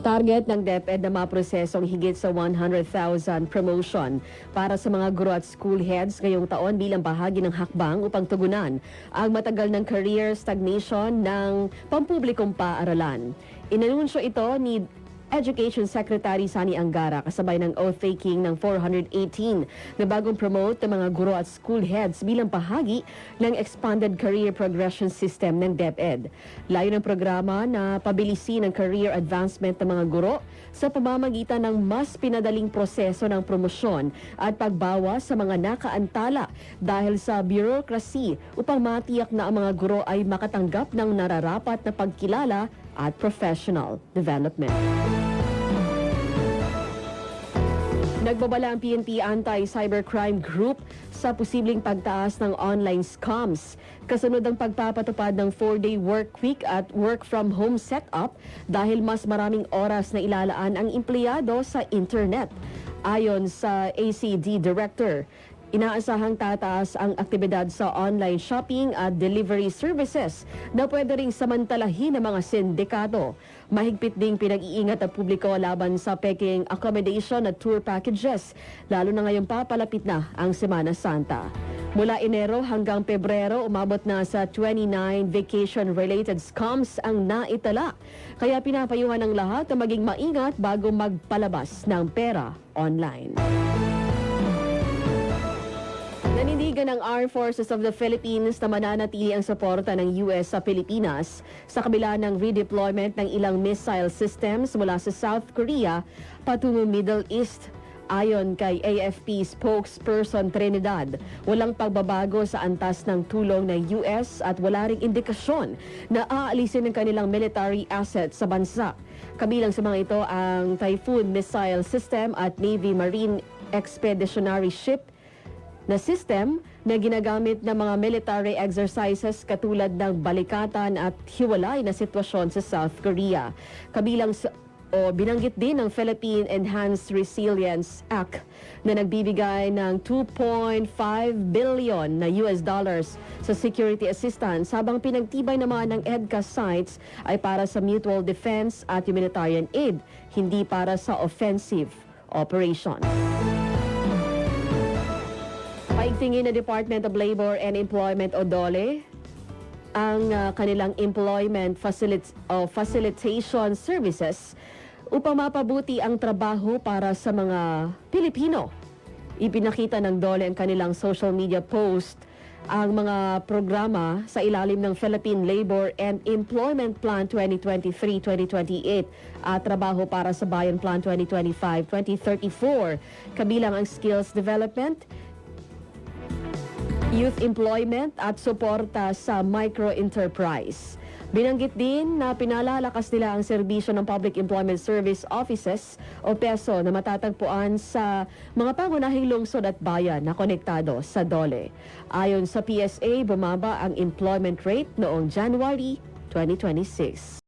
Target ng DepEd na maprosesong higit sa 100,000 promotion para sa mga guro at school heads ngayong taon bilang bahagi ng hakbang upang tugunan ang matagal ng career stagnation ng pampublikong paaralan. Inanunsyo ito ni Education Secretary Sani Angara kasabay ng oath-taking ng 418 na bagong promote ng mga guro at school heads bilang bahagi ng Expanded Career Progression System ng DepEd. Layo ng programa na pabilisin ang career advancement ng mga guro sa pamamagitan ng mas pinadaling proseso ng promosyon at pagbawas sa mga nakaantala dahil sa bureaucracy upang matiyak na ang mga guro ay makatanggap ng nararapat na pagkilala at professional development. Nagbabala ang PNP Anti-Cybercrime Group sa posibleng pagtaas ng online scams. Kasunod ang pagpapatupad ng 4-day work week at work-from-home setup dahil mas maraming oras na ilalaan ang empleyado sa internet. Ayon sa ACD Director, inaasahang tataas ang aktibidad sa online shopping at delivery services na pwede ring samantalahin ng mga sindikato. Mahigpit ding pinag-iingat ang publiko laban sa peking accommodation at tour packages, lalo na ngayong papalapit na ang Semana Santa. Mula Enero hanggang Pebrero, umabot na sa 29 vacation-related scams ang naitala. Kaya pinapayuhan ng lahat na maging maingat bago magpalabas ng pera online. Nanindigan ng Armed Forces of the Philippines na mananatili ang suporta ng US sa Pilipinas sa kabila ng redeployment ng ilang missile systems mula sa South Korea patungo Middle East. Ayon kay AFP spokesperson Trinidad, walang pagbabago sa antas ng tulong ng US at wala ring indikasyon na aalisin ng kanilang military assets sa bansa. Kabilang sa mga ito ang Typhoon missile system at Navy Marine Expeditionary Ship na system na ginagamit ng mga military exercises katulad ng balikatan at hiwalay na sitwasyon sa South Korea. Kabilang binanggit din ng Philippine Enhanced Resilience Act na nagbibigay ng 2.5 billion na US dollars sa security assistance habang pinagtibay naman ng EDCA sites ay para sa mutual defense at humanitarian aid, hindi para sa offensive operation. Paigtingin ng Department of Labor and Employment o DOLE ang kanilang employment facilitation services upang mapabuti ang trabaho para sa mga Pilipino. Ipinakita ng DOLE ang kanilang social media post ang mga programa sa ilalim ng Philippine Labor and Employment Plan 2023-2028 at Trabaho para sa Bayan Plan 2025-2034. Kabilang ang skills development, youth employment at suporta sa micro-enterprise. Binanggit din na pinalalakas nila ang serbisyo ng Public Employment Service Offices o PESO na matatagpuan sa mga pangunahing lungsod at bayan na konektado sa DOLE. Ayon sa PSA, bumaba ang employment rate noong January 2026.